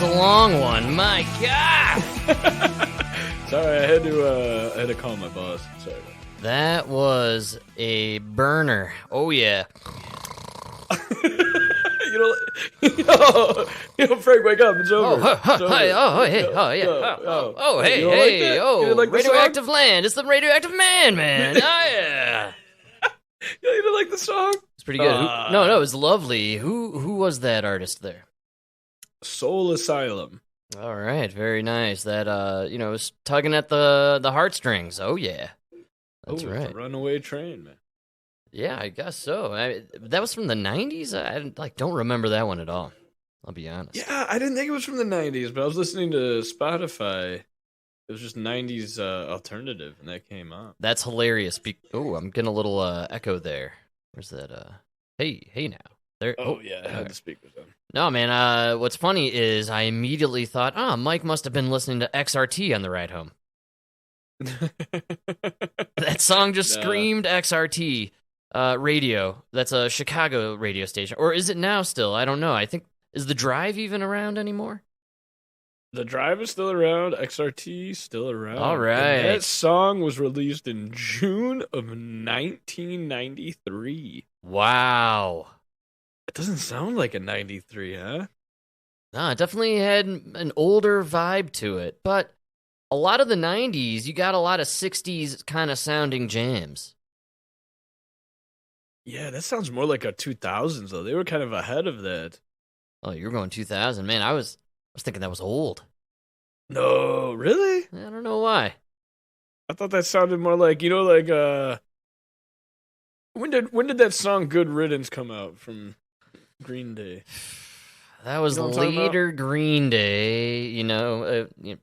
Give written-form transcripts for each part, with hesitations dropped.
was a long one. My God. Sorry, I had to call my boss. Sorry. That was a burner. Oh yeah. Frank, wake up! It's over. Hey, radioactive land. It's the radioactive man. Oh yeah. You didn't like the song? It's pretty good. No, it was lovely. Who was that artist there? Soul Asylum. All right, very nice. That was tugging at the heartstrings. Oh yeah, that's right. It's a runaway train, man. Yeah, I guess so. That was from the 90s? I don't remember that one at all. I'll be honest. Yeah, I didn't think it was from the 90s, but I was listening to Spotify. It was just 90s alternative, and that came up. That's hilarious. I'm getting a little echo there. Where's that? Hey now. There. Oh yeah, I had to speak with them. No, man, what's funny is I immediately thought, Mike must have been listening to XRT on the ride home. That song just screamed XRT. Radio. That's a Chicago radio station. Or is it now still? I don't know. I think, is The Drive even around anymore? The Drive is still around. XRT still around. All right. And that song was released in June of 1993. Wow. It doesn't sound like a 93, huh? No, it definitely had an older vibe to it. But a lot of the 90s, you got a lot of 60s kind of sounding jams. Yeah, that sounds more like a 2000s, though. They were kind of ahead of that. Oh, you were going 2000. Man, I was thinking that was old. No, really? I don't know why. I thought that sounded more like, when did that song Good Riddance come out from Green Day? That was later Green Day, definitely.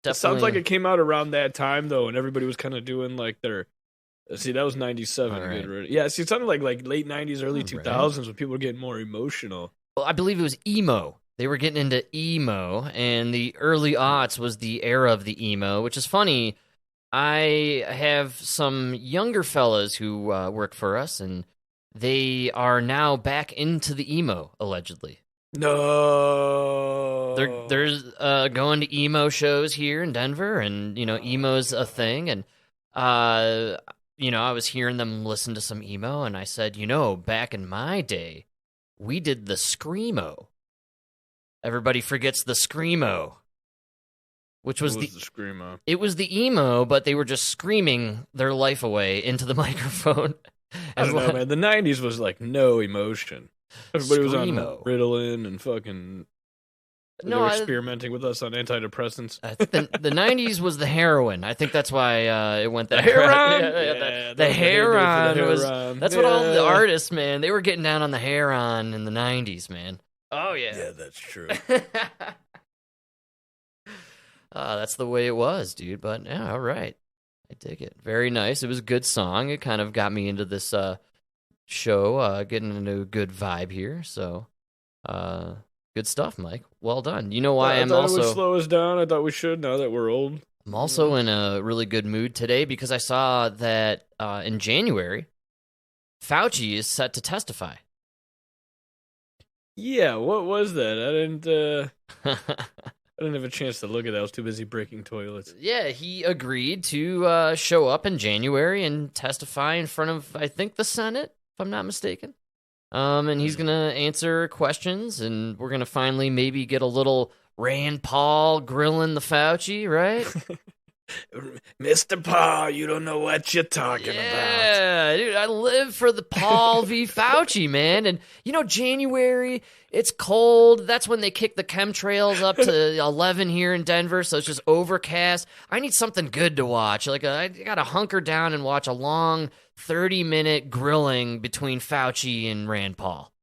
It sounds like it came out around that time, though, and everybody was kind of doing like their... See, that was 97. Right. Good Riddance. Yeah, see, it sounded like late 90s, early 2000s when people were getting more emotional. Well, I believe it was emo. They were getting into emo, and the early aughts was the era of the emo, which is funny. I have some younger fellas who work for us, and they are now back into the emo, allegedly. No. They're going to emo shows here in Denver, and, emo's a thing, and... I was hearing them listen to some emo, and I said, back in my day, we did the screamo. Everybody forgets the screamo, which was the screamo. It was the emo, but they were just screaming their life away into the microphone. I don't know, man. The 90s was like no emotion. Everybody was on Ritalin and fucking... They were experimenting with us on antidepressants. I think the 90s was the heroin. I think that's why it went that heroin. The heroin was. That's what all the artists, man. They were getting down on the heroin in the 90s, man. Oh yeah. Yeah, that's true. That's the way it was, dude. But yeah, all right. I dig it. Very nice. It was a good song. It kind of got me into this show, getting into a good vibe here. So. Good stuff, Mike. Well done. You know why I thought it would slow us down. I thought we should now that we're old. I'm also in a really good mood today because I saw that in January, Fauci is set to testify. Yeah, what was that? I didn't have a chance to look at that. I was too busy breaking toilets. Yeah, he agreed to show up in January and testify in front of, I think, the Senate, if I'm not mistaken. And he's going to answer questions, and we're going to finally maybe get a little Rand Paul grilling the Fauci, right? Mr. Paul, you don't know what you're talking about. Yeah, dude, I live for the Paul v. Fauci, man. And, January, it's cold. That's when they kick the chemtrails up to 11 here in Denver, so it's just overcast. I need something good to watch. I got to hunker down and watch a long 30-minute grilling between Fauci and Rand Paul.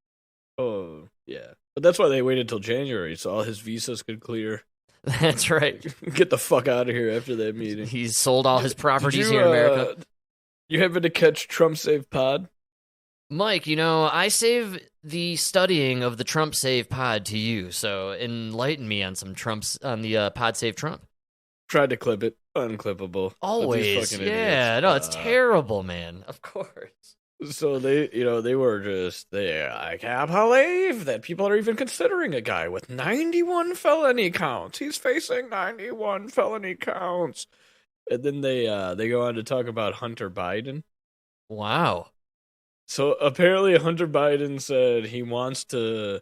Oh, yeah. But that's why they waited till January, so all his visas could clear. That's right. Get the fuck out of here after that meeting. He's sold all his properties here in America. You happen to catch Trump Save Pod? Mike, I save the studying of the Trump Save Pod to you, so enlighten me on some on the Pod Save Trump. Tried to clip it. Unclippable. Always. Yeah, no, it's terrible, man. Of course. So they were I can't believe that people are even considering a guy with 91 felony counts. He's facing 91 felony counts. And then they go on to talk about Hunter Biden. Wow. So apparently Hunter Biden said he wants to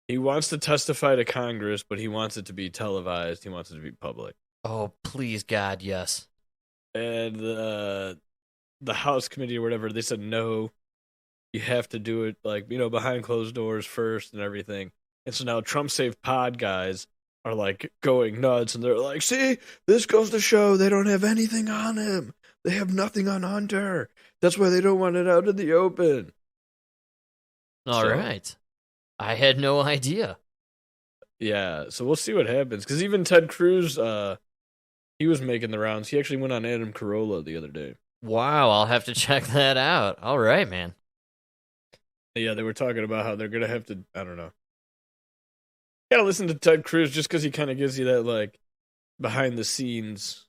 testify to Congress, but he wants it to be televised. He wants it to be public. Oh, please God, yes. And the House committee or whatever, they said no, you have to do it behind closed doors first and everything. And so now Trump Save Pod guys are like going nuts, and they're like, see, this goes to show they don't have anything on him. They have nothing on Hunter. That's why they don't want it out in the open. All right. I had no idea. Yeah, so we'll see what happens. Because even Ted Cruz, he was making the rounds. He actually went on Adam Carolla the other day. Wow, I'll have to check that out. All right, man. Yeah, they were talking about how they're going to have to, I don't know. You gotta listen to Ted Cruz just because he kind of gives you that, behind-the-scenes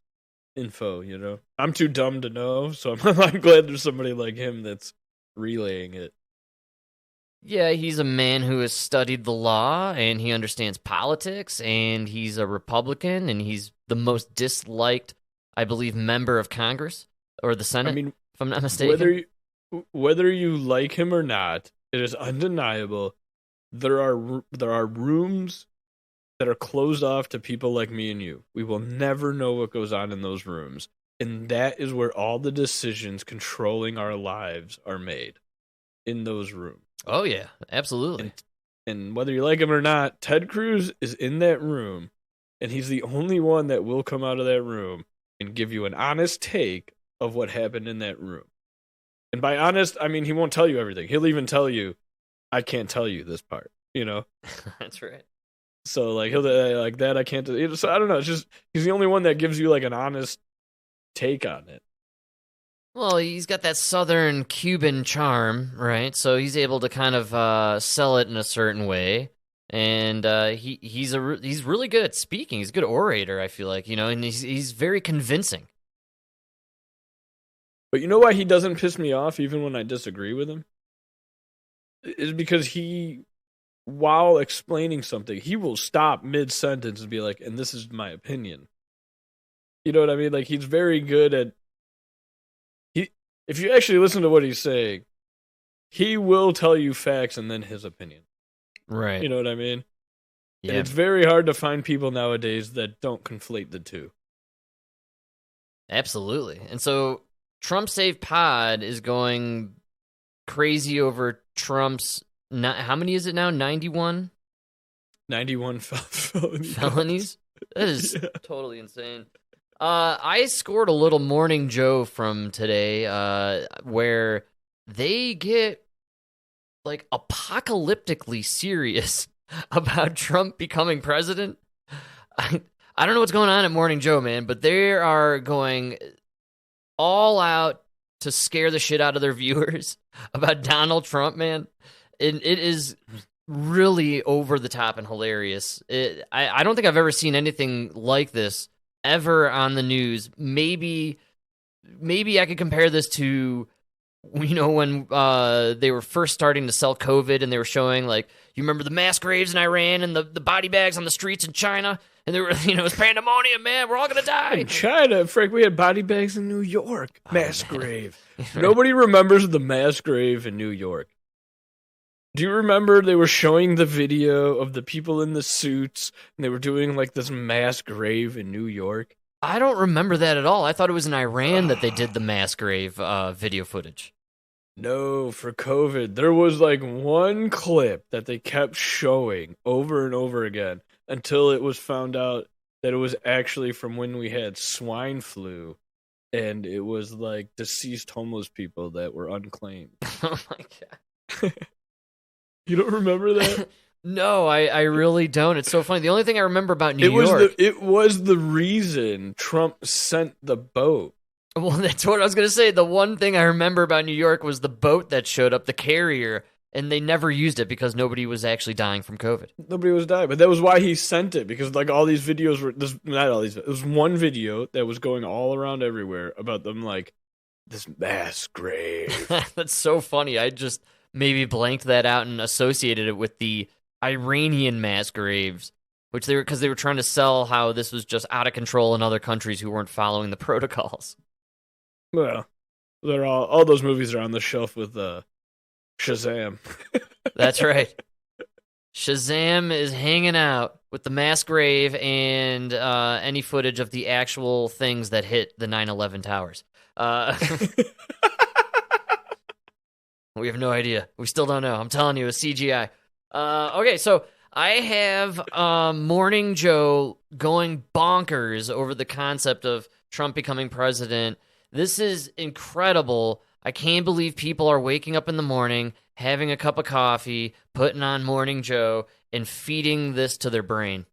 info, you know? I'm too dumb to know, so I'm glad there's somebody like him that's relaying it. Yeah, he's a man who has studied the law, and he understands politics, and he's a Republican, and he's the most disliked, I believe, member of Congress, or the Senate, if I'm not mistaken. Whether you like him or not, it is undeniable. There are rooms that are closed off to people like me and you. We will never know what goes on in those rooms. And that is where all the decisions controlling our lives are made, in those rooms. Oh, yeah, absolutely. And whether you like him or not, Ted Cruz is in that room, and he's the only one that will come out of that room and give you an honest take of what happened in that room. And by honest, I mean he won't tell you everything. He'll even tell you, I can't tell you this part, you know? That's right. So, he'll like that, I can't tell you. So, I don't know, it's just, he's the only one that gives you, an honest take on it. Well, he's got that Southern Cuban charm, right? So he's able to kind of sell it in a certain way, and he's really good at speaking. He's a good orator, I feel like, and he's very convincing. But you know why he doesn't piss me off even when I disagree with him? Is because while explaining something, he will stop mid-sentence and be like, and this is my opinion. You know what I mean? He's very good at... If you actually listen to what he's saying, he will tell you facts and then his opinion. Right. You know what I mean? Yeah. And it's very hard to find people nowadays that don't conflate the two. Absolutely. And so Trump Save Pod is going crazy over Trump's... how many is it now? 91? 91 felonies? That is totally insane. I scored a little Morning Joe from today where they get apocalyptically serious about Trump becoming president. I don't know what's going on at Morning Joe, man, but they are going all out to scare the shit out of their viewers about Donald Trump, man. And it is really over the top and hilarious. I don't think I've ever seen anything like this ever on the news. Maybe I could compare this to, when they were first starting to sell COVID and they were showing, you remember the mass graves in Iran and the body bags on the streets in China? And they were, it was pandemonium, man. We're all going to die. In China, Frank, we had body bags in New York. Mass grave. Nobody remembers the mass grave in New York. Do you remember they were showing the video of the people in the suits and they were doing this mass grave in New York? I don't remember that at all. I thought it was in Iran that they did the mass grave video footage. No, for COVID. There was one clip that they kept showing over and over again until it was found out that it was actually from when we had swine flu, and it was deceased homeless people that were unclaimed. Oh my God. You don't remember that? No, I really don't. It's so funny. The only thing I remember about New York... It was the reason Trump sent the boat. Well, that's what I was going to say. The one thing I remember about New York was the boat that showed up, the carrier, and they never used it because nobody was actually dying from COVID. Nobody was dying, but that was why he sent it, because all these videos were... Not all these... It was one video that was going all around everywhere about them, this mass grave. That's so funny. I just maybe blanked that out and associated it with the Iranian mass graves, which because they were trying to sell how this was just out of control in other countries who weren't following the protocols. Well, they're all those movies are on the shelf with Shazam. That's right. Shazam is hanging out with the mass grave and any footage of the actual things that hit the 9/11 towers. We have no idea. We still don't know. I'm telling you, it's CGI. Okay, so I have Morning Joe going bonkers over the concept of Trump becoming president. This is incredible. I can't believe people are waking up in the morning, having a cup of coffee, putting on Morning Joe, and feeding this to their brain.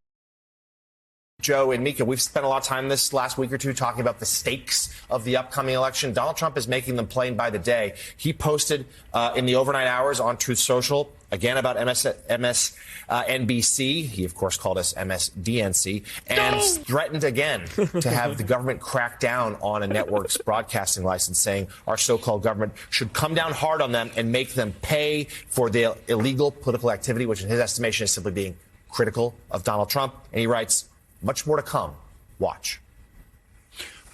Joe and Mika, we've spent a lot of time this last week or two talking about the stakes of the upcoming election. Donald Trump is making them plain by the day. He posted in the overnight hours on Truth Social, again about NBC. He, of course, called us MSDNC, and threatened again to have the government crack down on a network's broadcasting license, saying our so-called government should come down hard on them and make them pay for their illegal political activity, which in his estimation is simply being critical of Donald Trump. And he writes, much more to come. Watch.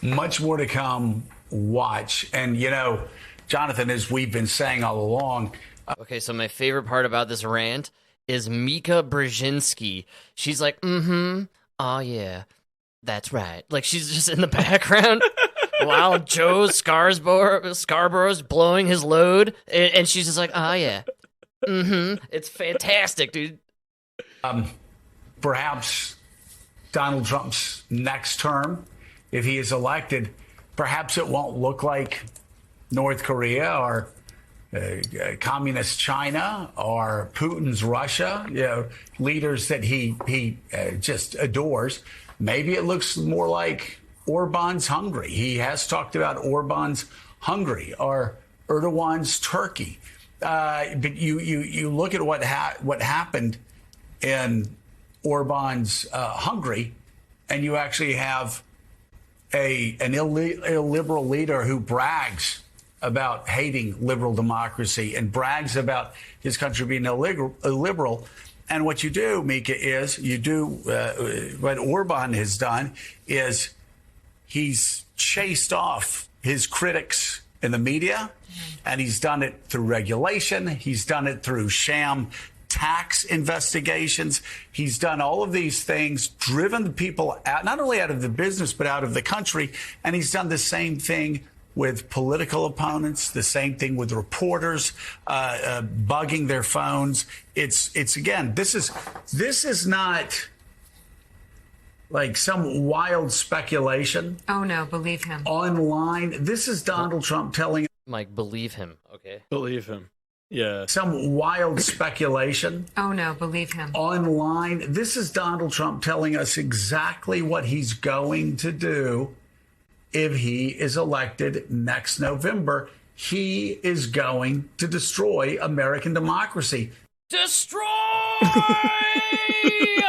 Much more to come. Watch. And, you know, Jonathan, as we've been saying all along. Okay, so my favorite part about this rant is Mika Brzezinski. She's like, oh yeah, that's right. Like, she's just in the background while Joe Scarborough's blowing his load. And she's just like, oh yeah, It's fantastic, dude. Perhaps Donald Trump's next term, if he is elected, perhaps it won't look like North Korea or communist China or Putin's Russia, you know, leaders that he just adores. Maybe it looks more like Orban's Hungary. He has talked about Orban's Hungary or Erdogan's Turkey. But you look at what happened in Orban's Hungary, and you actually have an illiberal leader who brags about hating liberal democracy and brags about his country being illiberal. And what you do, Mika, is you do what Orban has done is he's chased off his critics in the media, and he's done it through regulation. He's done it through sham tax investigations. He's done all of these things, driven the people out, not only out of the business, but out of the country. And he's done the same thing with political opponents, the same thing with reporters, bugging their phones. It's again, this is not like some wild speculation. Oh no, believe him. Online. This is Donald Trump telling Mike, believe him, okay? Believe him. Yeah. Some wild speculation. Oh no, believe him. Online. This is Donald Trump telling us exactly what he's going to do if he is elected next November. He is going to destroy American democracy. Destroy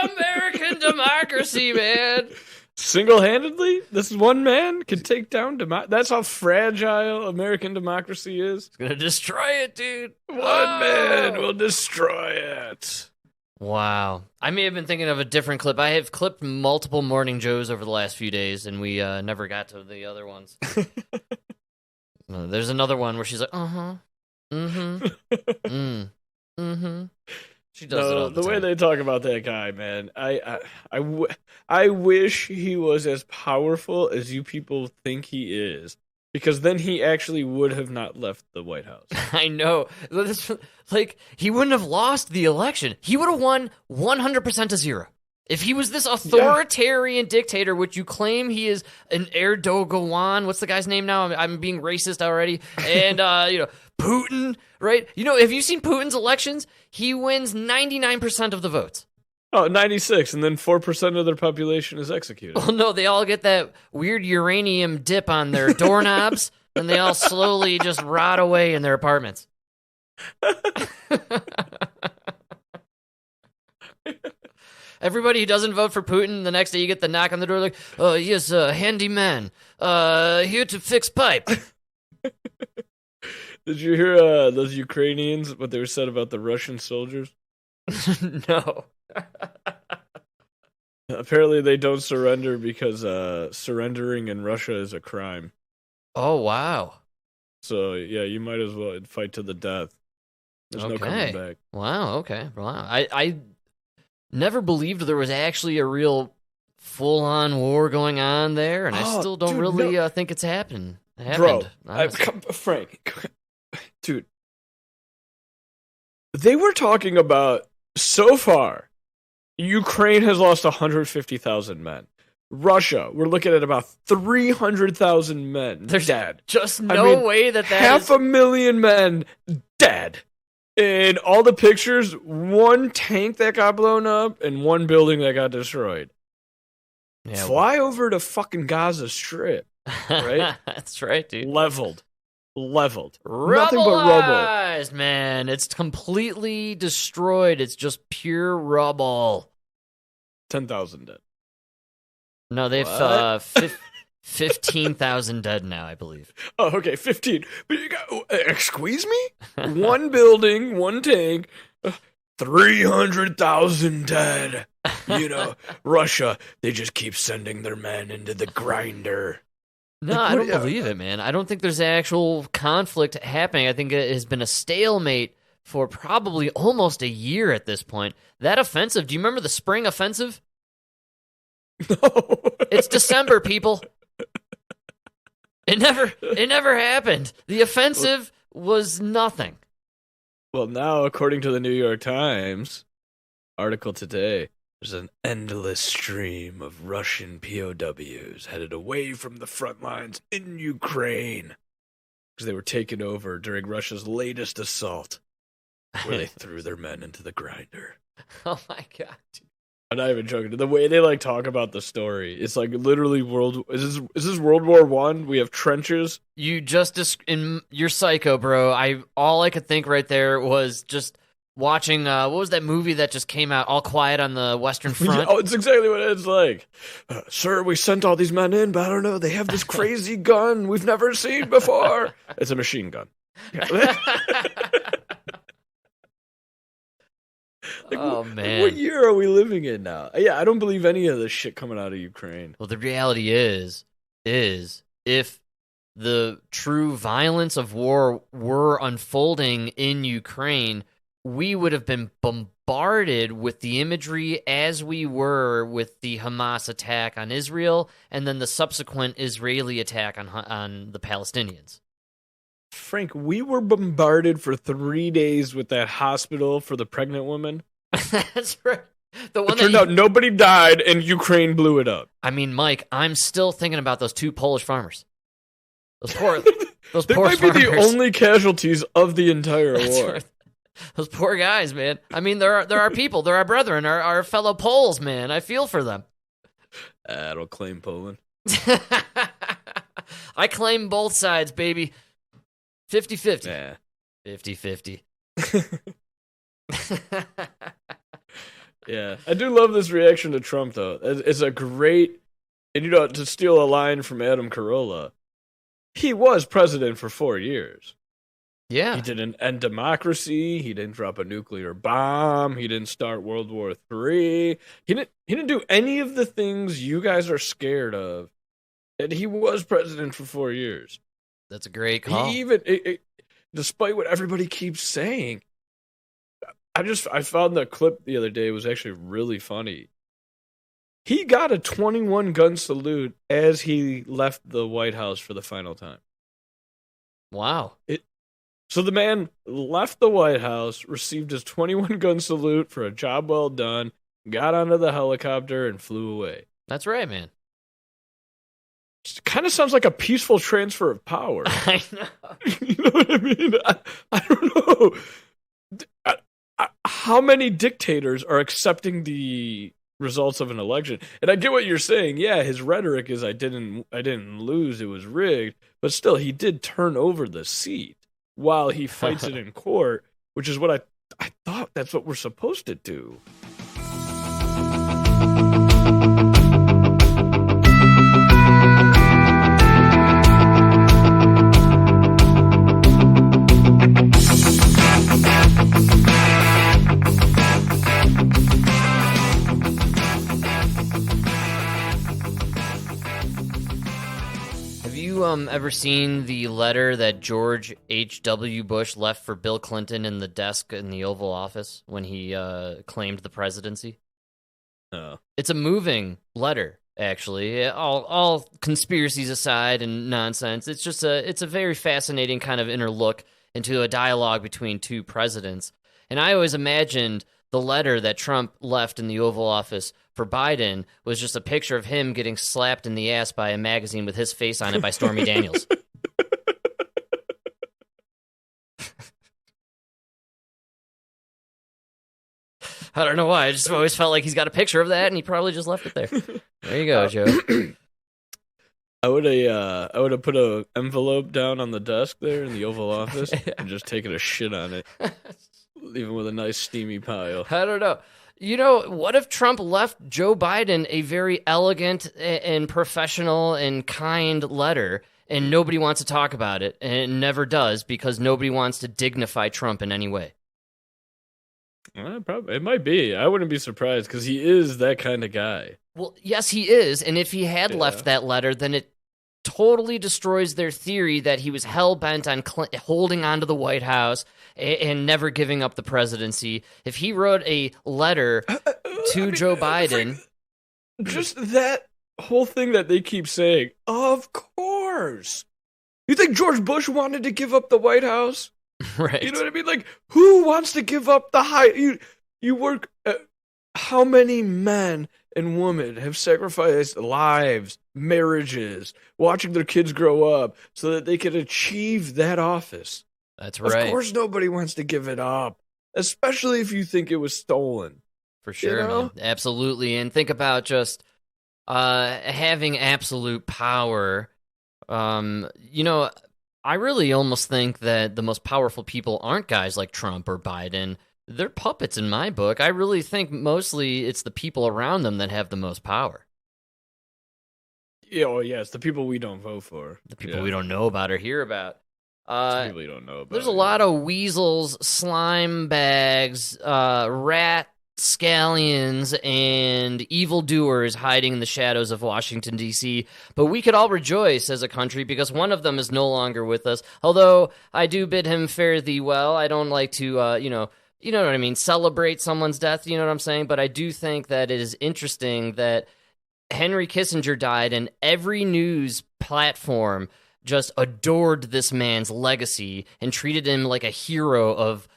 American democracy, man. Single-handedly? This one man can take down That's how fragile American democracy is. It's gonna destroy it, dude. One man will destroy it. Wow. I may have been thinking of a different clip. I have clipped multiple Morning Joes over the last few days, and we never got to the other ones. There's another one where she's like, She does it all the way time. they talk about that guy, man. I wish he was as powerful as you people think he is, because then he actually would have not left the White House. I know. Like, he wouldn't have lost the election. He would have won 100% to 0. If he was this authoritarian dictator, which you claim he is an Erdogan, what's the guy's name now? I'm being racist already. And, Putin, right? Have you seen Putin's elections? He wins 99% of the votes. Oh, 96, and then 4% of their population is executed. Oh, no, they all get that weird uranium dip on their doorknobs, and they all slowly just rot away in their apartments. Everybody who doesn't vote for Putin, the next day you get the knock on the door like, oh, yes, handyman, here to fix pipe. Did you hear those Ukrainians, what they were said about the Russian soldiers? No. Apparently they don't surrender because surrendering in Russia is a crime. Oh, wow. So, yeah, you might as well fight to the death. There's no coming back. Wow, okay. Wow. I never believed there was actually a real full-on war going on there, and I still don't really think it's happened. Bro, Frank, dude, they were talking about, so far, Ukraine has lost 150,000 men. Russia, we're looking at about 300,000 men dead. Just no way that half 500,000 men dead. In all the pictures, one tank that got blown up and one building that got destroyed. Yeah, fly over to fucking Gaza Strip, right? That's right, dude. Leveled. Nothing but rubble, man. It's completely destroyed. It's just pure rubble. 10,000 dead. No, they've 15,000 dead now, I believe. Oh, okay, 15. But you got, squeeze me? One building, one tank, 300,000 dead. You know, Russia, they just keep sending their men into the grinder. No, I don't believe it, man. I don't think there's actual conflict happening. I think it has been a stalemate for probably almost a year at this point. That offensive, do you remember the spring offensive? No. It's December, people. It never happened. The offensive was nothing. Well, now, according to the New York Times article today, there's an endless stream of Russian POWs headed away from the front lines in Ukraine because they were taken over during Russia's latest assault, where they threw their men into the grinder. Oh my god, dude. I'm not even joking. The way they talk about the story, it's literally Is this World War One? We have trenches. You just you're psycho, bro. All I could think right there was just watching. What was that movie that just came out? All Quiet on the Western Front. Oh, it's exactly what it's like. Sir, we sent all these men in, but I don't know. They have this crazy gun we've never seen before. It's a machine gun. Oh, man. What year are we living in now? Yeah, I don't believe any of this shit coming out of Ukraine. Well, the reality is if the true violence of war were unfolding in Ukraine, we would have been bombarded with the imagery as we were with the Hamas attack on Israel and then the subsequent Israeli attack on the Palestinians. Frank, we were bombarded for 3 days with that hospital for the pregnant woman. That's right. The one it turned out nobody died and Ukraine blew it up. I mean, Mike, I'm still thinking about those two Polish farmers. Those poor they might farmers. Be the only casualties of the entire war. Right. Those poor guys, man. I mean, they're our people. They're our brethren, our fellow Poles, man. I feel for them. I don't claim Poland. I claim both sides, baby. 50-50. Yeah. 50-50. Yeah. I do love this reaction to Trump, though. It's a great... And, to steal a line from Adam Carolla, he was president for 4 years. Yeah. He didn't end democracy. He didn't drop a nuclear bomb. He didn't start World War III. He didn't do any of the things you guys are scared of. And he was president for 4 years. That's a great call. He even, despite what everybody keeps saying, I found the clip the other day. It was actually really funny. He got a 21-gun salute as he left the White House for the final time. Wow. So the man left the White House, received his 21-gun salute for a job well done, got onto the helicopter, and flew away. That's right, man. It kind of sounds like a peaceful transfer of power. I know. You know what I mean? I don't know. How many dictators are accepting the results of an election? And I get what you're saying. Yeah, his rhetoric is I didn't lose, it was rigged. But still, he did turn over the seat while he fights it in court, which is what I thought that's what we're supposed to do. ever seen the letter that George H.W. Bush left for Bill Clinton in the desk in the Oval Office when he claimed the presidency? No. It's a moving letter, actually. All conspiracies aside and nonsense. It's just it's a very fascinating kind of inner look into a dialogue between two presidents. And I always imagined the letter that Trump left in the Oval Office for Biden was just a picture of him getting slapped in the ass by a magazine with his face on it by Stormy Daniels. I don't know why. I just always felt like he's got a picture of that, and he probably just left it there. There you go, Joe. I would have put a envelope down on the desk there in the Oval Office and just taken a shit on it, leaving with a nice steamy pile. I don't know. You know, what if Trump left Joe Biden a very elegant and professional and kind letter, and nobody wants to talk about it, and it never does because nobody wants to dignify Trump in any way? Probably it might be. I wouldn't be surprised because he is that kind of guy. Well, yes, he is, and if he had left that letter, then it totally destroys their theory that he was hell-bent on holding on to the White House and never giving up the presidency. If he wrote a letter to Joe Biden... Just that whole thing that they keep saying, of course. You think George Bush wanted to give up the White House? Right. You know what I mean? Like, who wants to give up the high... You work... how many men and women have sacrificed lives, marriages, watching their kids grow up so that they can achieve that office? That's right. Of course nobody wants to give it up, especially if you think it was stolen. For sure, man. Absolutely. And think about just having absolute power. You know, I really almost think that the most powerful people aren't guys like Trump or Biden. They're puppets in my book. I really think mostly it's the people around them that have the most power. Yeah, well, yeah, it's the people we don't vote for. The people we don't know about or hear about. People you don't know about. There's a lot of weasels, slime bags, rat scallions, and evildoers hiding in the shadows of Washington, D.C. But we could all rejoice as a country because one of them is no longer with us. Although I do bid him fare thee well. I don't like to, you know what I mean, celebrate someone's death, you know what I'm saying? But I do think that it is interesting that Henry Kissinger died and every news platform just adored this man's legacy and treated him like a hero of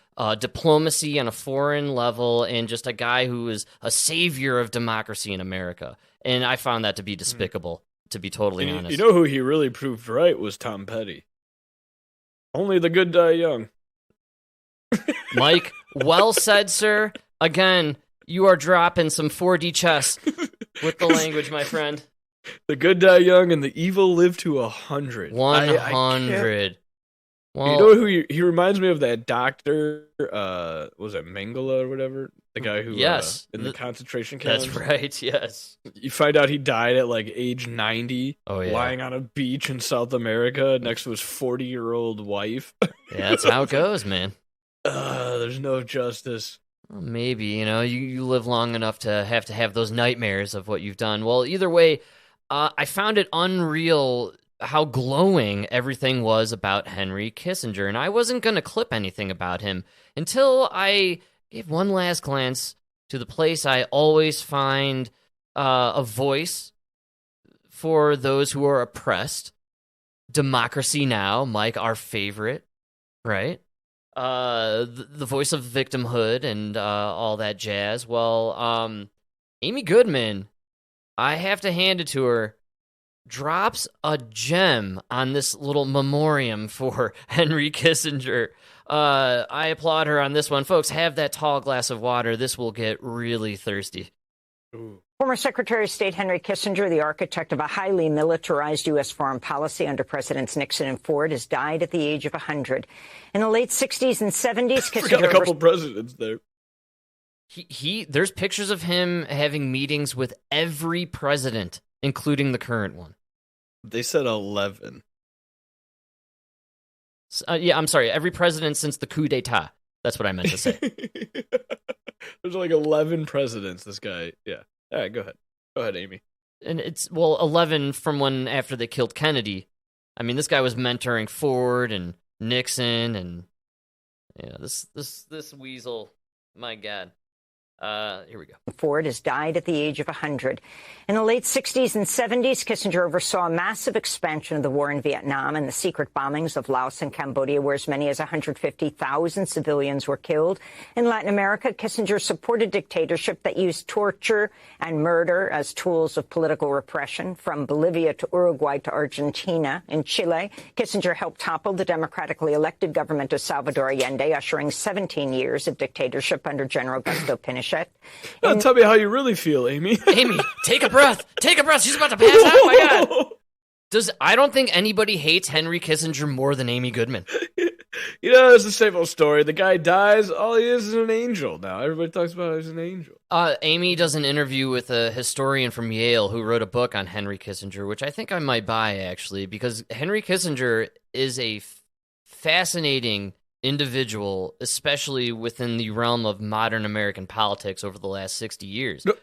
diplomacy on a foreign level and just a guy who was a savior of democracy in America. And I found that to be despicable, to be totally honest. You know who he really proved right was Tom Petty. Only the good die young. Mike, well said, sir. Again, you are dropping some 4D chess with the language, my friend. The good die young and the evil live to 100. 100. Well, you know who he reminds me of? That doctor, was it Mengele or whatever? The guy who, in the concentration camps. That's right, yes. You find out he died at like age 90, lying on a beach in South America next to his 40-year-old wife. Yeah, that's how it goes, man. There's no justice. Well, maybe, you live long enough to have those nightmares of what you've done. Well, either way, I found it unreal how glowing everything was about Henry Kissinger, and I wasn't going to clip anything about him until I gave one last glance to the place I always find a voice for those who are oppressed. Democracy Now!, Mike, our favorite, right? The voice of victimhood and all that jazz. Well, Amy Goodman, I have to hand it to her, drops a gem on this little memoriam for Henry Kissinger. I applaud her on this one. Folks, have that tall glass of water. This will get really thirsty. Ooh. Former Secretary of State Henry Kissinger, the architect of a highly militarized U.S. foreign policy under Presidents Nixon and Ford, has died at the age of 100. In the late 60s and 70s, Kissinger... Forgot a couple presidents there. There's pictures of him having meetings with every president, including the current one. They said 11. Yeah, I'm sorry. Every president since the coup d'etat. That's what I meant to say. There's like 11 presidents, this guy. Yeah. All right, go ahead. Go ahead, Amy. And it's, 11 from when after they killed Kennedy. I mean, this guy was mentoring Ford and Nixon, and this weasel, my God. Here we go. Ford has died at the age of 100. In the late 60s and 70s, Kissinger oversaw a massive expansion of the war in Vietnam and the secret bombings of Laos and Cambodia, where as many as 150,000 civilians were killed. In Latin America, Kissinger supported dictatorship that used torture and murder as tools of political repression. From Bolivia to Uruguay to Argentina. In Chile, Kissinger helped topple the democratically elected government of Salvador Allende, ushering 17 years of dictatorship under General Augusto Pinochet. Now tell me how you really feel, Amy. Amy, take a breath. Take a breath. She's about to pass out. Oh my God. I don't think anybody hates Henry Kissinger more than Amy Goodman. You know, it's the same old story. The guy dies, all he is an angel now. Everybody talks about him as an angel. Amy does an interview with a historian from Yale who wrote a book on Henry Kissinger, which I think I might buy, actually, because Henry Kissinger is a fascinating individual, especially within the realm of modern American politics over the last 60 years. No,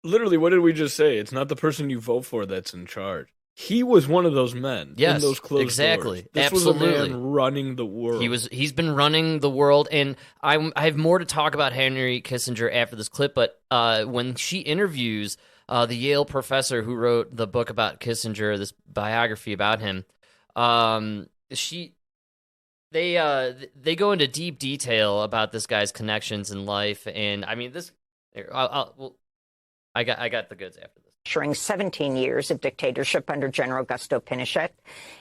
literally, what did we just say? It's not the person you vote for that's in charge. He was one of those men in those closed exactly. doors. This Absolutely. was a man running the world. He's been running the world, and I have more to talk about Henry Kissinger after this clip, but when she interviews the Yale professor who wrote the book about Kissinger, this biography about him, they go into deep detail about this guy's connections in life, and I mean this. I got the goods after this. Ushering 17 years of dictatorship under General Augusto Pinochet.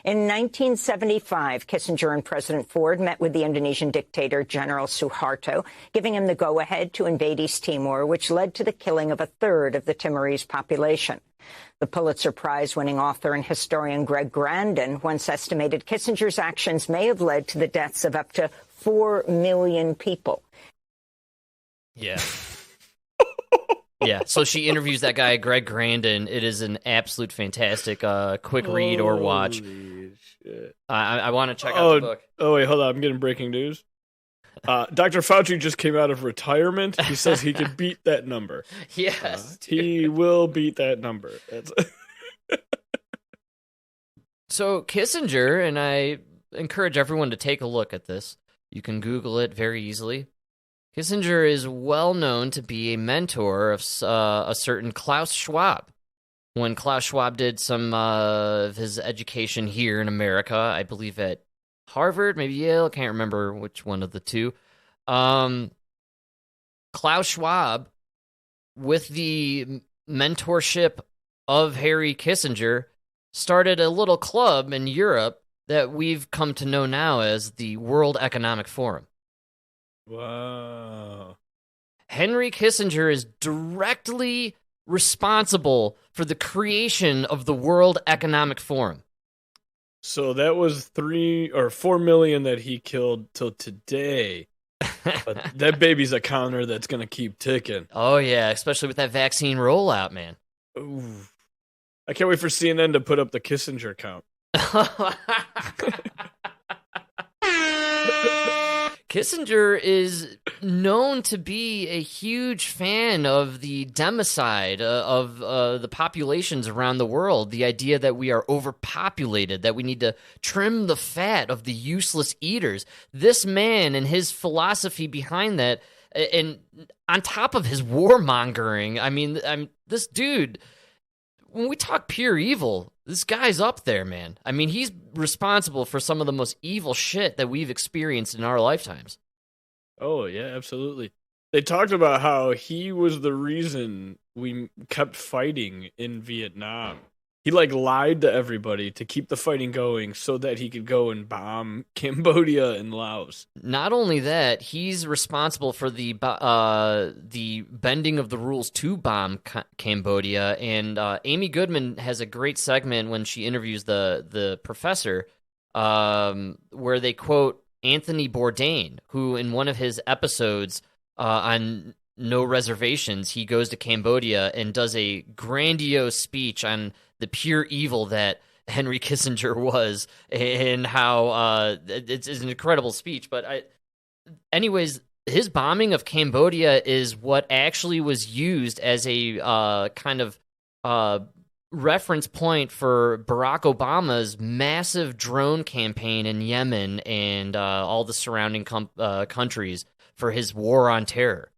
In 1975, Kissinger and President Ford met with the Indonesian dictator General Suharto, giving him the go-ahead to invade East Timor, which led to the killing of a third of the Timorese population. The Pulitzer Prize-winning author and historian Greg Grandin once estimated Kissinger's actions may have led to the deaths of up to 4 million people. Yeah. Yeah, so she interviews that guy, Greg Grandin. It is an absolute fantastic quick read or watch. I want to check out the book. Oh, wait, hold on. I'm getting breaking news. Dr. Fauci just came out of retirement. He says he can beat that number. Yes. He will beat that number. So Kissinger, and I encourage everyone to take a look at this. You can Google it very easily. Kissinger is well known to be a mentor of a certain Klaus Schwab. When Klaus Schwab did some of his education here in America, I believe at Harvard, maybe Yale, can't remember which one of the two. Klaus Schwab, with the mentorship of Henry Kissinger, started a little club in Europe that we've come to know now as the World Economic Forum. Wow. Henry Kissinger is directly responsible for the creation of the World Economic Forum. So that was 3 or 4 million that he killed till today. But that baby's a counter that's going to keep ticking. Oh, yeah, especially with that vaccine rollout, man. Ooh. I can't wait for CNN to put up the Kissinger count. Kissinger is known to be a huge fan of the democide of the populations around the world, the idea that we are overpopulated, that we need to trim the fat of the useless eaters. This man and his philosophy behind that, and on top of his warmongering, I mean, this dude, when we talk pure evil, this guy's up there, man. I mean, he's responsible for some of the most evil shit that we've experienced in our lifetimes. Oh, yeah, absolutely. They talked about how he was the reason we kept fighting in Vietnam. He, lied to everybody to keep the fighting going so that he could go and bomb Cambodia and Laos. Not only that, he's responsible for the bending of the rules to bomb Cambodia. And Amy Goodman has a great segment when she interviews the professor where they quote Anthony Bourdain, who in one of his episodes on No Reservations, he goes to Cambodia and does a grandiose speech on the pure evil that Henry Kissinger was, and how it's an incredible speech. But anyways, his bombing of Cambodia is what actually was used as a kind of reference point for Barack Obama's massive drone campaign in Yemen and all the surrounding countries for his war on terror.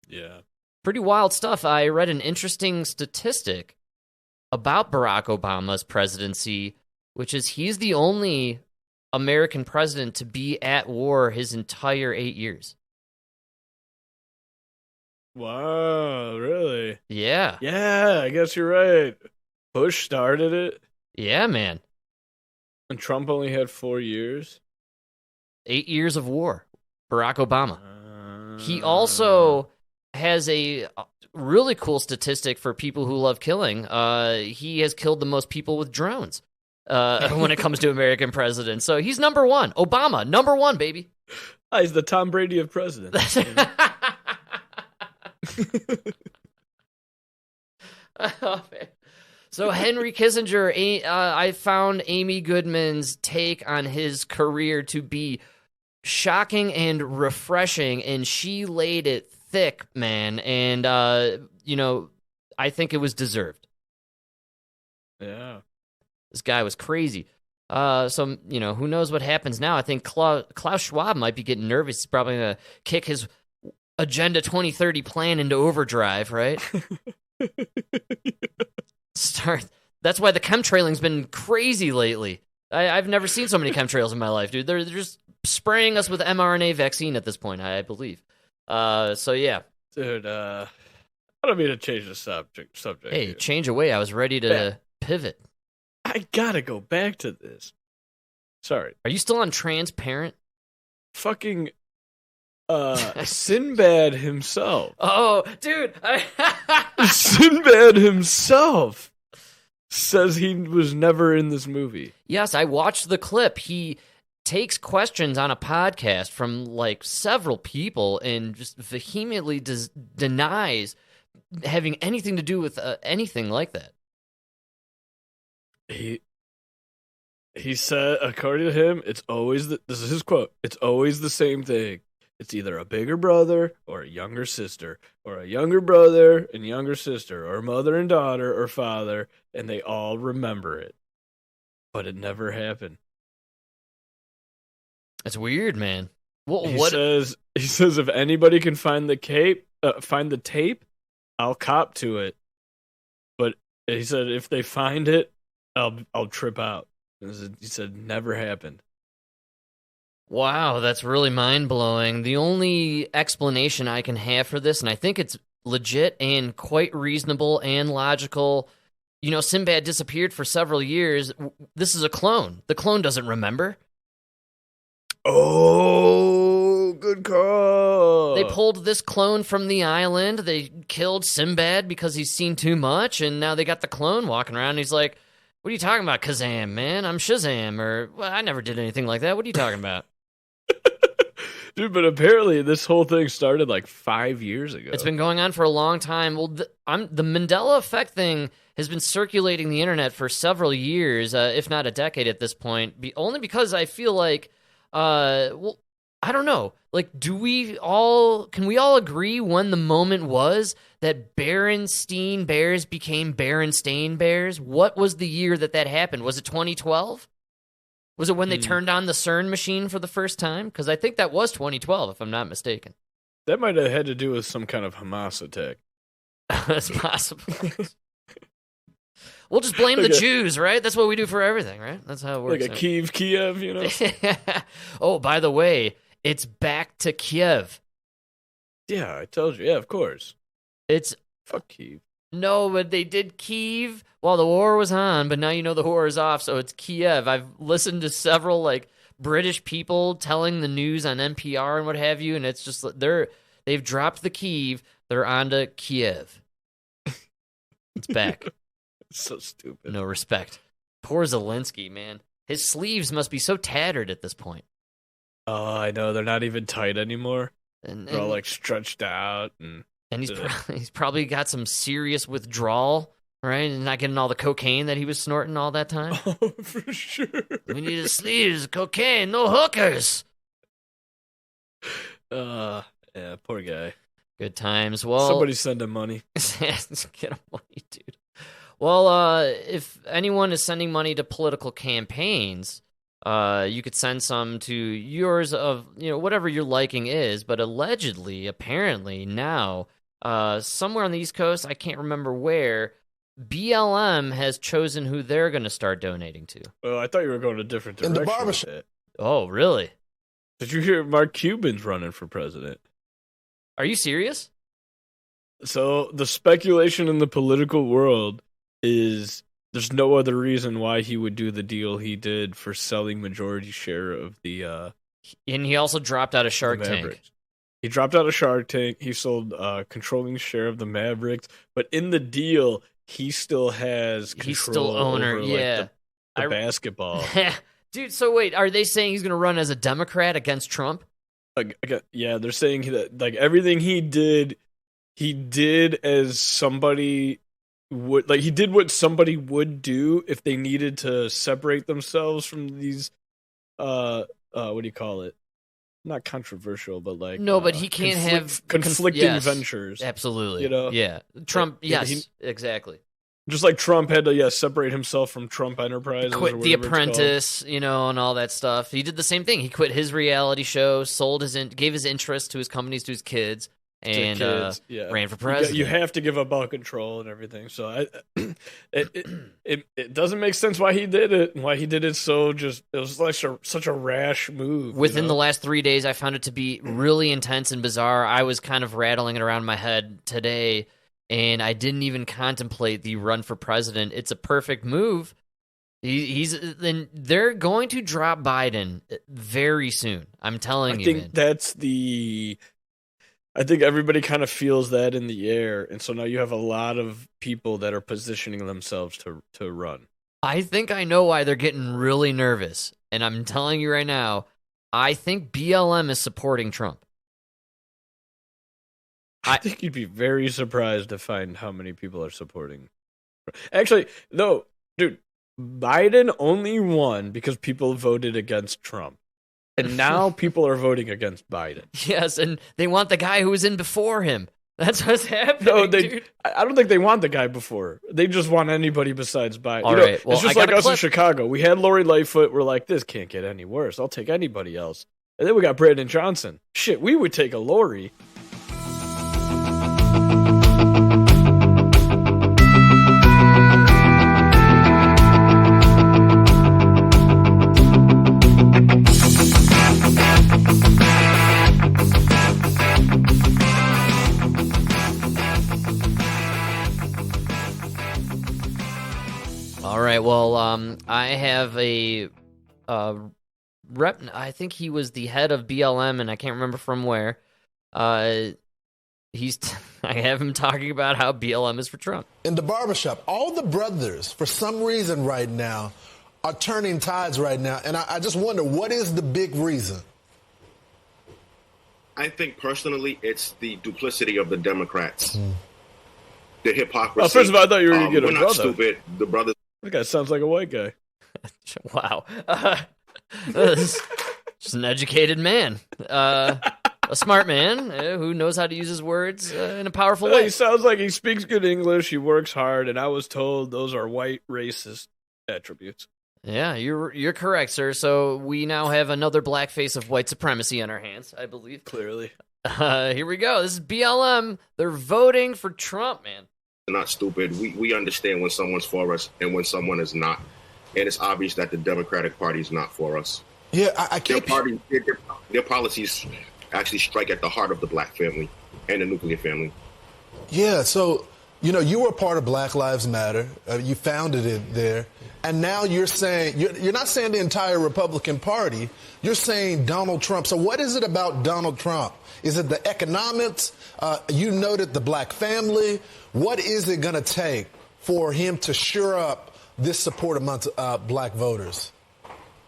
Yeah. Pretty wild stuff. I read an interesting statistic about Barack Obama's presidency, which is he's the only American president to be at war his entire 8 years. Wow, really? Yeah. Yeah, I guess you're right. Bush started it, Yeah, man. and Trump only had 4 years. 8 years of war. Barack Obama. He also has a really cool statistic for people who love killing. He has killed the most people with drones when it comes to American presidents. So he's number one. Obama, number one, baby. He's the Tom Brady of presidents. Oh, man. So Henry Kissinger, I found Amy Goodman's take on his career to be shocking and refreshing, and she laid it thick, man. And, I think it was deserved. Yeah. This guy was crazy. So, who knows what happens now? I think Klaus Schwab might be getting nervous. He's probably going to kick his Agenda 2030 plan into overdrive, right? That's why the chemtrailing's been crazy lately. I've never seen so many chemtrails in my life, dude. They're just spraying us with mRNA vaccine at this point, I believe. So yeah. Dude, I don't mean to change the subject. Hey, here. change away. I was ready to pivot. I gotta go back to this. Sorry. Are you still on transparent? Fucking Sinbad himself. Oh, dude. Sinbad himself says he was never in this movie. Yes, I watched the clip. He takes questions on a podcast from like several people and just vehemently denies having anything to do with anything like that. He said, according to him, it's always this is his quote. It's always the same thing. It's either a bigger brother or a younger sister, or a younger brother and younger sister, or mother and daughter or father, and they all remember it. But it never happened. It's weird, man. He says if anybody can find the tape, I'll cop to it. But he said if they find it, I'll trip out. He said never happened. Wow, that's really mind-blowing. The only explanation I can have for this, and I think it's legit and quite reasonable and logical, Sinbad disappeared for several years. This is a clone. The clone doesn't remember. Oh, good call. They pulled this clone from the island. They killed Sinbad because he's seen too much, and now they got the clone walking around. And he's like, what are you talking about, Kazam, man? I'm Shazam, or, well, I never did anything like that. What are you talking about? Dude, but apparently this whole thing started like 5 years ago. It's been going on for a long time. Well, the Mandela effect thing has been circulating the internet for several years, if not a decade at this point, only because I feel like, I don't know. Like, can we all agree when the moment was that Berenstain Bears became Berenstain Bears? What was the year that happened? Was it 2012? Was it when they turned on the CERN machine for the first time? Because I think that was 2012, if I'm not mistaken. That might have had to do with some kind of Hamas attack. That's possible. We'll just blame the Jews, right? That's what we do for everything, right? That's how it works. Like a Kiev, Oh, by the way, it's back to Kiev. Yeah, I told you. Yeah, of course. It's fuck Kiev. No, but they did Kyiv while the war was on, but now the war is off, so it's Kiev. I've listened to several British people telling the news on NPR and what have you, and it's just they've dropped the Kyiv, they're on to Kiev. It's back. So stupid. No respect. Poor Zelensky, man. His sleeves must be so tattered at this point. Oh, I know. They're not even tight anymore. And they're all stretched out. And he's probably got some serious withdrawal, right? And not getting all the cocaine that he was snorting all that time. Oh, for sure. We need his sleeves, cocaine, no hookers. Yeah, poor guy. Good times. Well, somebody send him money. Get him money, dude. Well, if anyone is sending money to political campaigns, you could send some to yours of, whatever your liking is. But allegedly, apparently now, somewhere on the East Coast, I can't remember where, BLM has chosen who they're going to start donating to. Well, I thought you were going a different direction. In the barbershop. Oh, really? Did you hear Mark Cuban's running for president? Are you serious? So the speculation in the political world is there's no other reason why he would do the deal he did for selling majority share of the And he also dropped out of Shark Tank. Mavericks. He dropped out of Shark Tank. He sold controlling share of the Mavericks, but in the deal, he still has control. He's still owner. over, Yeah, the basketball. Dude. So wait, are they saying he's going to run as a Democrat against Trump? Yeah, they're saying that everything he did as somebody would, he did what somebody would do if they needed to separate themselves from these what do you call it? Not controversial, but no, but he can't have conflicting ventures. Absolutely, Yeah, Trump. Yes, exactly. Just like Trump had to separate himself from Trump Enterprises, Quit The Apprentice, and all that stuff. He did the same thing. He quit his reality show, gave his interest to his companies to his kids, and ran for president. You have to give up all control and everything. So it doesn't make sense why he did it and why he did it. It was like such a rash move. Within the last 3 days, I found it to be really intense and bizarre. I was kind of rattling it around my head today, and I didn't even contemplate the run for president. It's a perfect move. Then they're going to drop Biden very soon. I'm telling you, man. I think everybody kind of feels that in the air, and so now you have a lot of people that are positioning themselves to run. I think I know why they're getting really nervous, and I'm telling you right now, I think BLM is supporting Trump. I think you'd be very surprised to find how many people are supporting. Actually, no, dude, Biden only won because people voted against Trump. And now people are voting against Biden. Yes, and they want the guy who was in before him. That's what's happening, dude. I don't think they want the guy before. They just want anybody besides Biden. All right, well, it's just like us in Chicago. We had Lori Lightfoot. We're like, this can't get any worse. I'll take anybody else. And then we got Brandon Johnson. Shit, we would take a Lori. All right, well, I have a rep. I think he was the head of BLM, and I can't remember from where. I have him talking about how BLM is for Trump. In the barbershop, all the brothers, for some reason right now, are turning tides right now. And I just wonder, what is the big reason? I think personally it's the duplicity of the Democrats. The hypocrisy. Well, first of all, I thought you were going to get a brother. We're not stupid. The brothers. That guy sounds like a white guy. Wow. Just an educated man. A smart man who knows how to use his words in a powerful way. He sounds like he speaks good English, he works hard, and I was told those are white racist attributes. Yeah, you're correct, sir. So we now have another black face of white supremacy on our hands, I believe. Clearly. Here we go. This is BLM. They're voting for Trump, man. They're not stupid. We understand when someone's for us and when someone is not. And it's obvious that the Democratic Party is not for us. Yeah, I can't. Their policies actually strike at the heart of the black family and the nuclear family. Yeah, so, you were a part of Black Lives Matter. You founded it there. And now you're saying, you're not saying the entire Republican Party. You're saying Donald Trump. So what is it about Donald Trump? Is it the economics? You noted the black family. What is it going to take for him to shore up this support amongst black voters?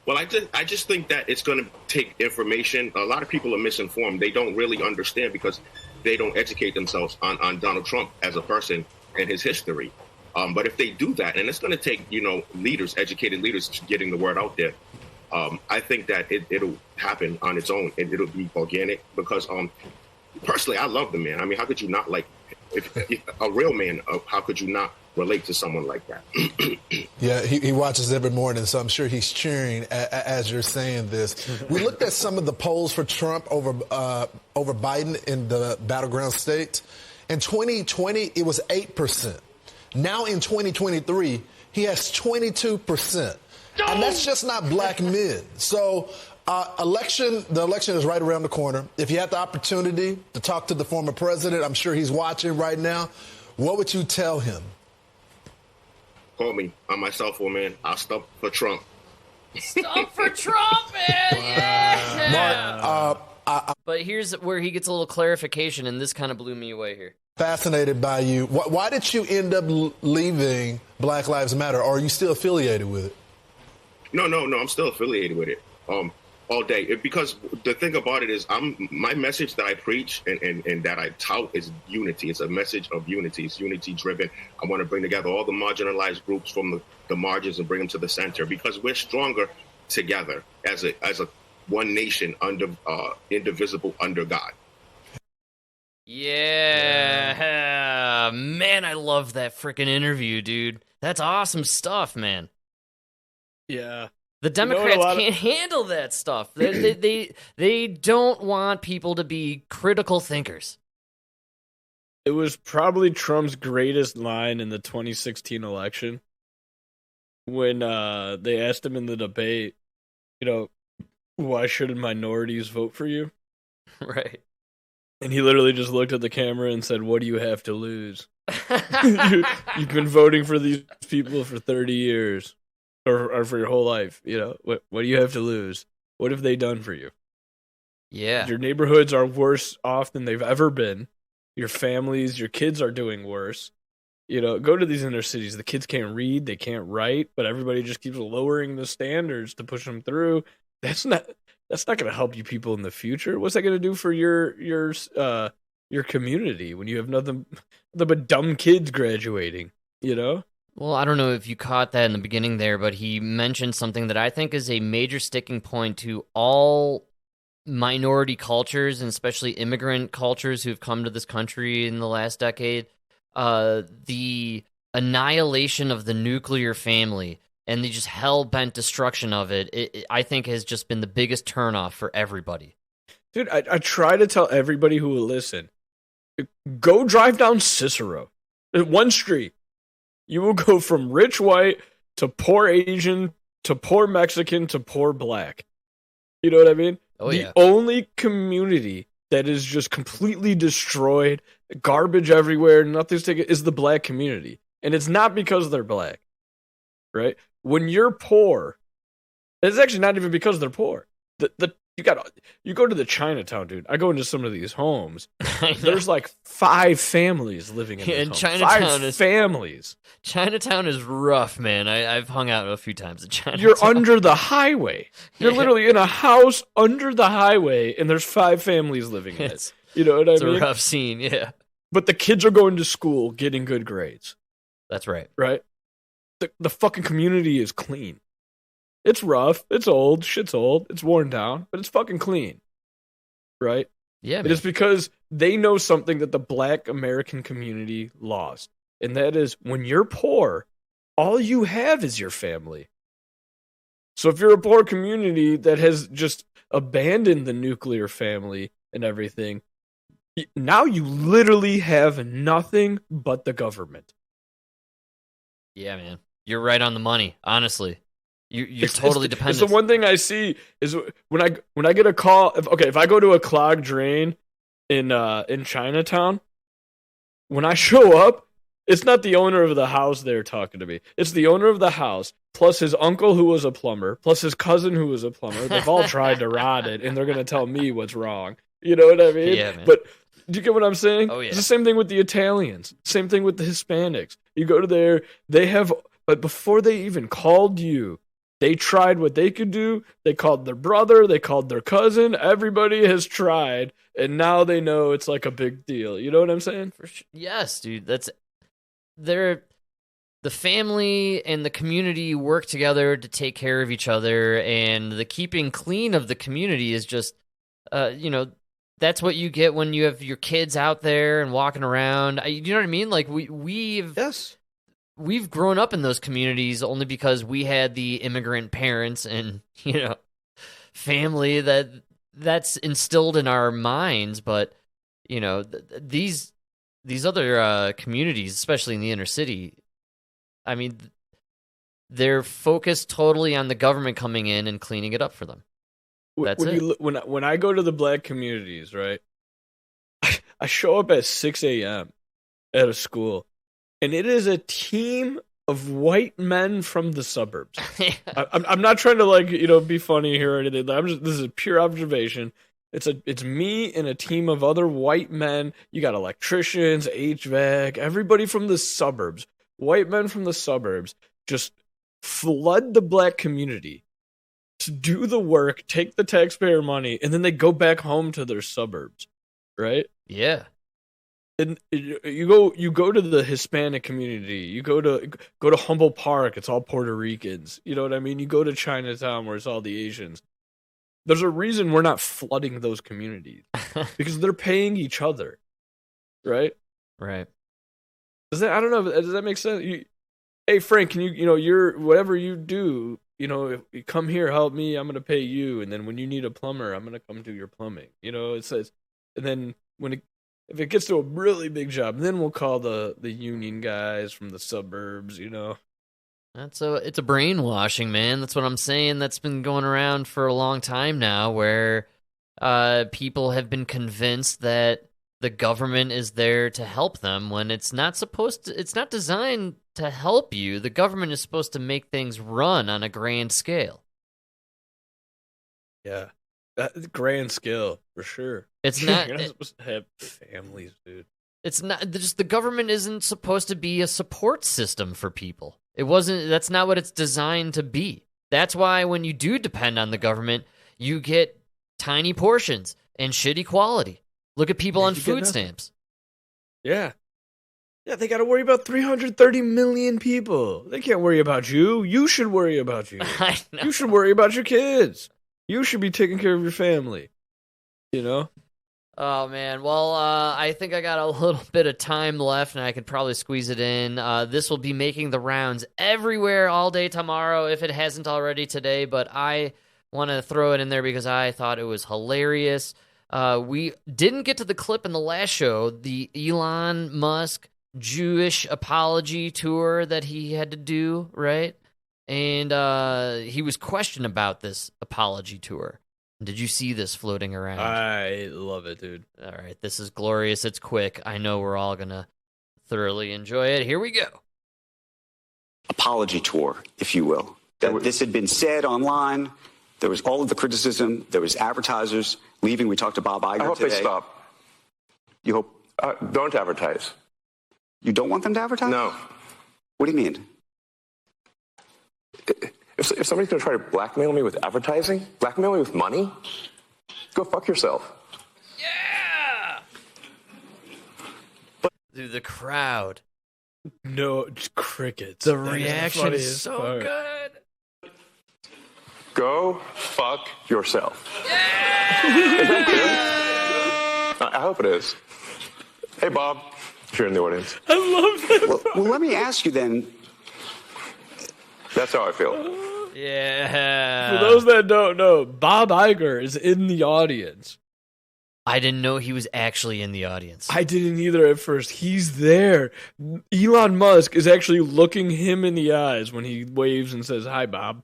Well, I just think that it's going to take information. A lot of people are misinformed. They don't really understand because they don't educate themselves on Donald Trump as a person and his history. But if they do that, and it's going to take, leaders, educated leaders, getting the word out there, I think that it'll happen on its own. And it'll be organic because personally, I love the man. I mean, how could you not if a real man, how could you not relate to someone like that. Yeah, he watches every morning, so I'm sure he's cheering as you're saying this. We looked at some of the polls for Trump over Biden in the battleground states. In 2020, it was 8%. Now in 2023, he has 22%. And that's just not black men. So the election is right around the corner. If you had the opportunity to talk to the former president, I'm sure he's watching right now, what would you tell him? Call me on my cell phone, man. I'll stop for Trump. Stop for Trump, man! Yeah! Mark, but here's where he gets a little clarification, and this kind of blew me away here. Fascinated by you. Why did you end up leaving Black Lives Matter? Or are you still affiliated with it? No. I'm still affiliated with it. All day. Because the thing about it is my message that I preach and that I tout is unity. It's a message of unity. It's unity driven. I want to bring together all the marginalized groups from the margins and bring them to the center, because we're stronger together as a one nation under indivisible under God. Yeah. Man, I love that freaking interview, dude. That's awesome stuff, man. Yeah. The Democrats can't handle that stuff. They don't want people to be critical thinkers. It was probably Trump's greatest line in the 2016 election when they asked him in the debate, why shouldn't minorities vote for you? Right. And he literally just looked at the camera and said, what do you have to lose? You've been voting for these people for 30 years. Or for your whole life, what do you have to lose? What have they done for you? Yeah. Your neighborhoods are worse off than they've ever been. Your families, your kids are doing worse. Go to these inner cities. The kids can't read, they can't write, but everybody just keeps lowering the standards to push them through. That's not going to help you people in the future. What's that going to do for your community when you have nothing but dumb kids graduating, Well, I don't know if you caught that in the beginning there, but he mentioned something that I think is a major sticking point to all minority cultures, and especially immigrant cultures who've come to this country in the last decade. The annihilation of the nuclear family and the just hell-bent destruction of it, I think has just been the biggest turnoff for everybody. Dude, I try to tell everybody who will listen, go drive down Cicero, one street. You will go from rich white to poor Asian to poor Mexican to poor black. You know what I mean? Oh, the yeah. only community that is just completely destroyed, garbage everywhere, nothing's taken, is the black community. And it's not because they're black, right? When you're poor, it's actually not even because they're poor. You go to the Chinatown, dude. I go into some of these homes. There's like 5 families living in this home. Chinatown families. Chinatown is rough, man. I've hung out a few times in Chinatown. You're under the highway. You're literally in a house under the highway, and there's 5 families living in it. You know what I mean? It's a rough scene, yeah. But the kids are going to school, getting good grades. That's right. Right? The fucking community is clean. It's rough. It's old. Shit's old. It's worn down, but it's fucking clean. Right? Yeah, man. It is because they know something that the black American community lost. And that is, when you're poor, all you have is your family. So if you're a poor community that has just abandoned the nuclear family and everything, now you literally have nothing but the government. Yeah, man. You're right on the money, honestly. You're totally dependent. It's the one thing I see is when I get a call. If I go to a clogged drain in Chinatown, when I show up, it's not the owner of the house there talking to me. It's the owner of the house plus his uncle who was a plumber plus his cousin who was a plumber. They've all tried to rot it, and they're gonna tell me what's wrong. You know what I mean? Yeah, man. But do you get what I'm saying? Oh yeah. It's the same thing with the Italians. Same thing with the Hispanics. You go to there, but before they even called you, they tried what they could do. They called their brother. They called their cousin. Everybody has tried, and now they know it's like a big deal. You know what I'm saying? For sure. Yes, dude. The family and the community work together to take care of each other, and the keeping clean of the community is just, that's what you get when you have your kids out there and walking around. You know what I mean? Like we've yes. we've grown up in those communities only because we had the immigrant parents and, family that's instilled in our minds. But, these other communities, especially in the inner city, I mean, they're focused totally on the government coming in and cleaning it up for them. That's it. When I go to the black communities, right, I show up at 6 a.m. at a school, and it is a team of white men from the suburbs. I'm not trying to be funny here or anything. This is a pure observation. It's me and a team of other white men. You got electricians, HVAC, everybody from the suburbs. White men from the suburbs just flood the black community to do the work, take the taxpayer money, and then they go back home to their suburbs, right? Yeah. And you go to the Hispanic community, you go to Humboldt Park, it's all Puerto Ricans. You know what I mean? You go to Chinatown where it's all the Asians. There's a reason we're not flooding those communities because they're paying each other, right? Right. I don't know. Does that make sense? Hey Frank, can you're whatever you do, if you come here, help me, I'm gonna pay you, and then when you need a plumber, I'm gonna come do your plumbing. It says, and then if it gets to a really big job, then we'll call the union guys from the suburbs. It's a brainwashing, man. That's what I'm saying. That's been going around for a long time now, where people have been convinced that the government is there to help them when it's not supposed to. It's not designed to help you. The government is supposed to make things run on a grand scale. Yeah, grand scale for sure. It's not. You're not supposed to have families, dude. It's not just the government isn't supposed to be a support system for people. It wasn't. That's not what it's designed to be. That's why when you do depend on the government, you get tiny portions and shitty quality. Look at people on food stamps. Yeah. Yeah, they got to worry about 330 million people. They can't worry about you. You should worry about you. I know. You should worry about your kids. You should be taking care of your family. Oh, man. Well, I think I got a little bit of time left, and I could probably squeeze it in. This will be making the rounds everywhere all day tomorrow, if it hasn't already today, but I want to throw it in there because I thought it was hilarious. We didn't get to the clip in the last show, the Elon Musk Jewish apology tour that he had to do, right? And he was questioned about this apology tour. Did you see this floating around? I love it, dude. All right, this is glorious. It's quick. I know we're all going to thoroughly enjoy it. Here we go. Apology tour, if you will. This had been said online. There was all of the criticism. There was advertisers leaving. We talked to Bob Iger today. I hope they stop. You hope? Don't advertise. You don't want them to advertise? No. What do you mean? If somebody's going to try to blackmail me with advertising, blackmail me with money, go fuck yourself. Yeah! Dude, the crowd. No, just crickets. The reaction is so good. Go fuck yourself. Yeah! Is that good? I hope it is. Hey, Bob, if you're in the audience. I love that. Well, let me ask you then. That's how I feel. Yeah. For those that don't know, Bob Iger is in the audience. I didn't know he was actually in the audience. I didn't either at first. He's there. Elon Musk is actually looking him in the eyes when he waves and says, "Hi, Bob."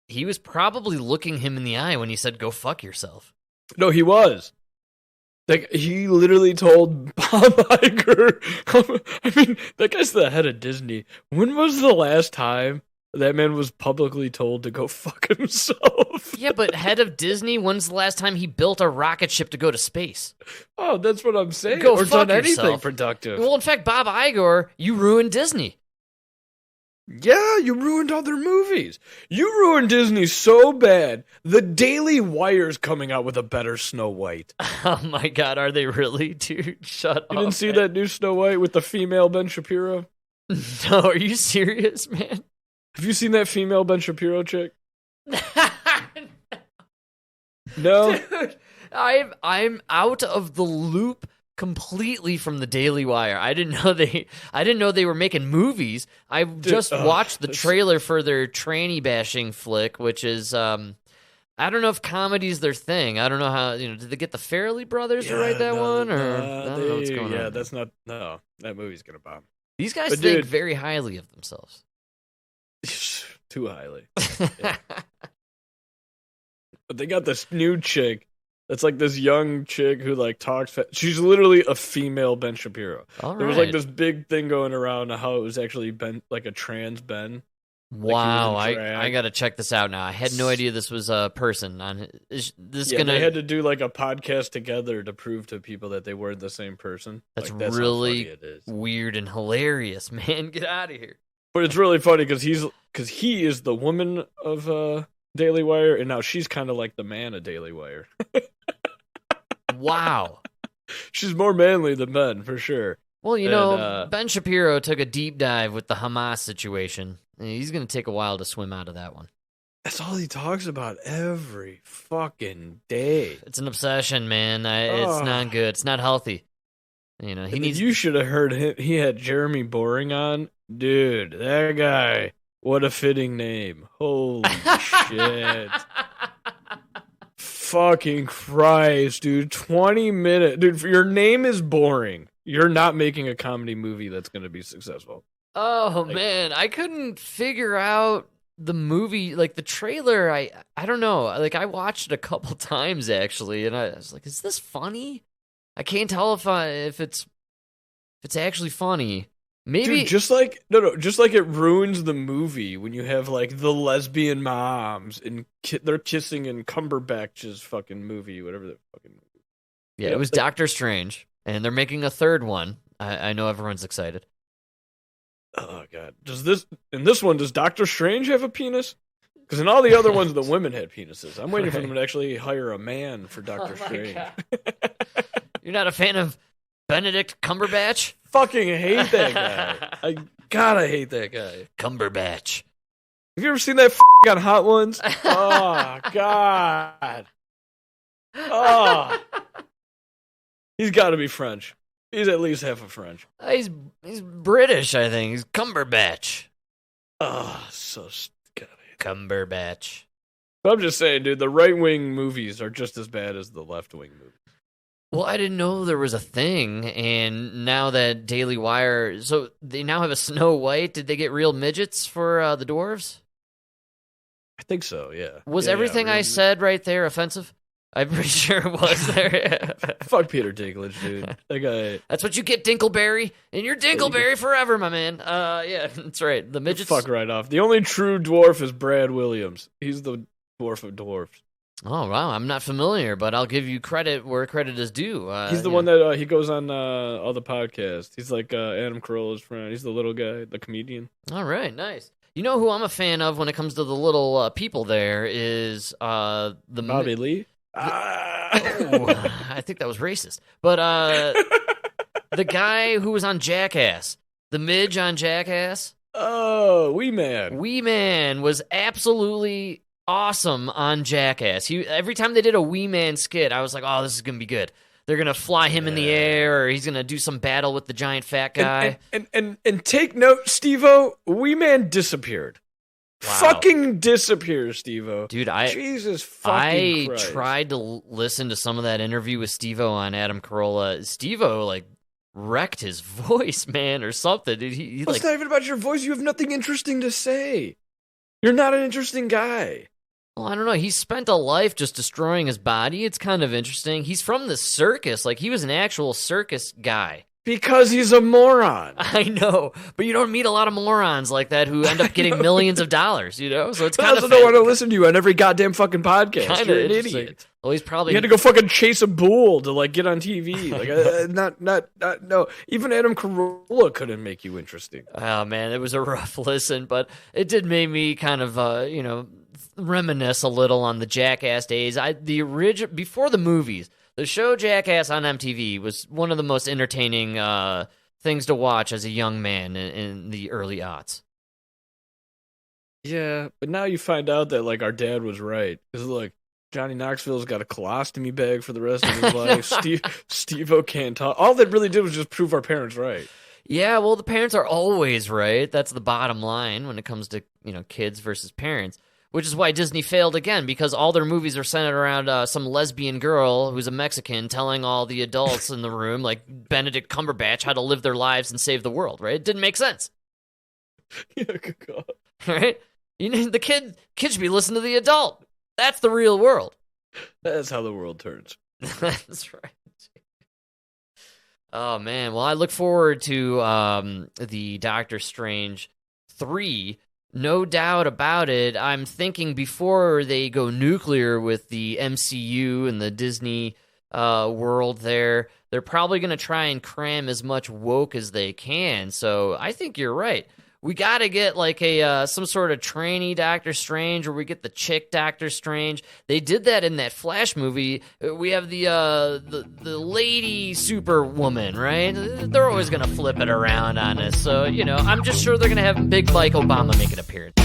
He was probably looking him in the eye when he said, "Go fuck yourself." No, he was. Like, he literally told Bob Iger, I mean, that guy's the head of Disney. When was the last time that man was publicly told to go fuck himself? Yeah, but head of Disney, when's the last time he built a rocket ship to go to space? Oh, that's what I'm saying. Go or fuck done anything yourself. productive. Well, in fact, Bob Iger, you ruined Disney. Yeah, you ruined other movies. You ruined Disney so bad. The Daily Wire's coming out with a better Snow White. Oh my God, are they really, dude? Shut up. You didn't see that new Snow White with the female Ben Shapiro? No, are you serious, man? Have you seen that female Ben Shapiro chick? No? Dude, I'm out of the loop completely from the Daily Wire. I didn't know they were making movies. I just watched the trailer for their tranny bashing flick, which is I don't know if comedy's their thing. I don't know how, did they get the Farrelly brothers to write that one? Or I don't know what's going on. Yeah, that's not, no, that movie's going to bomb. These guys think very highly of themselves. Too highly. Yeah. But they got this new chick that's like this young chick who like talks. She's literally a female Ben Shapiro. There was like this big thing going around how it was actually Ben, like a trans Ben. Wow, I gotta check this out now. I had no idea this was a person. They had to do like a podcast together to prove to people that they weren't the same person. That's really weird and hilarious, man. Get out of here. But it's really funny because he is the woman of Daily Wire, and now she's kind of like the man of Daily Wire. Wow, she's more manly than Ben for sure. Well, Ben Shapiro took a deep dive with the Hamas situation. He's going to take a while to swim out of that one. That's all he talks about every fucking day. It's an obsession, man. It's not good. It's not healthy. You should have heard him. He had Jeremy Boring on. Dude, that guy. What a fitting name. Holy shit. Fucking Christ, dude. 20 minutes. Dude, your name is boring. You're not making a comedy movie that's going to be successful. Oh, man. I couldn't figure out the movie, like the trailer. I don't know. Like, I watched it a couple times, actually, and I was like, is this funny? I can't tell if it's actually funny. Maybe dude, just like it ruins the movie when you have like the lesbian moms and they're kissing in Cumberbatch's fucking movie, whatever the fucking movie. Yeah, it was Doctor Strange, and they're making a third one. I know everyone's excited. Oh god, does Doctor Strange have a penis? Because in all the other ones, the women had penises. I'm waiting for them to actually hire a man for Doctor Strange. You're not a fan of Benedict Cumberbatch? Fucking hate that guy. I gotta hate that guy. Cumberbatch. Have you ever seen that on Hot Ones? Oh, God. Oh. He's got to be French. He's at least half a French. He's British, I think. He's Cumberbatch. Oh, so God. Cumberbatch. But I'm just saying, dude, the right-wing movies are just as bad as the left-wing movies. Well, I didn't know there was a thing, and now that Daily Wire... So they now have a Snow White. Did they get real midgets for the dwarves? I think so, yeah. Was everything I said right there offensive? I'm pretty sure it was there. Fuck Peter Dinklage, dude. That guy... That's what you get, Dinkleberry. And you're Dinkleberry forever, my man. Yeah, that's right. The midgets... Fuck right off. The only true dwarf is Brad Williams. He's the dwarf of dwarfs. Oh, wow. I'm not familiar, but I'll give you credit where credit is due. He's the one that he goes on all the podcasts. He's like Adam Carolla's friend. He's the little guy, the comedian. All right, nice. You know who I'm a fan of when it comes to the little people there is the... Bobby Lee? I think that was racist. But the guy who was on Jackass, the midge on Jackass. Oh, Wee Man. Wee Man was absolutely... awesome on Jackass. Every time they did a Wee Man skit, I was like, oh, this is going to be good. They're going to fly him in the air, or he's going to do some battle with the giant fat guy. And take note, Steve-O, Wee Man disappeared. Wow. Fucking disappears, Steve-O. Dude, Jesus fucking Christ. I tried to listen to some of that interview with Steve-O on Adam Carolla. Steve-O, like, wrecked his voice, man, or something. Dude, it's not even about your voice. You have nothing interesting to say. You're not an interesting guy. Well, I don't know. He spent a life just destroying his body. It's kind of interesting. He's from the circus. Like, he was an actual circus guy. Because he's a moron. I know. But you don't meet a lot of morons like that who end up getting millions of dollars, you know? So it's kind of... I don't want to listen to you on every goddamn fucking podcast. Kind You're of an idiot. Well, he's probably... You had to go fucking chase a bull to, like, get on TV. Like, no. Even Adam Carolla couldn't make you interesting. Oh, man, it was a rough listen, but it did make me kind of, reminisce a little on the Jackass days. Before the movies, the show Jackass on MTV was one of the most entertaining things to watch as a young man in the early aughts. Yeah, but now you find out that, like, our dad was right. Because, look, Johnny Knoxville's got a colostomy bag for the rest of his life. Steve-O can't talk. All they really did was just prove our parents right. Yeah, well, the parents are always right. That's the bottom line when it comes to, kids versus parents, which is why Disney failed again, because all their movies are centered around some lesbian girl who's a Mexican telling all the adults in the room, like Benedict Cumberbatch, how to live their lives and save the world, right? It didn't make sense. Yeah, good God. Right? The kid should be listening to the adult. That's the real world. That's how the world turns. That's right. Oh, man. Well, I look forward to the Doctor Strange 3. No doubt about it. I'm thinking before they go nuclear with the MCU and the Disney world there, they're probably going to try and cram as much woke as they can. So I think you're right. We got to get like some sort of trainee Doctor Strange, or we get the chick Doctor Strange. They did that in that Flash movie. We have the lady Superwoman, right? They're always gonna flip it around on us. So I'm just sure they're gonna have Big Mike Obama make an appearance.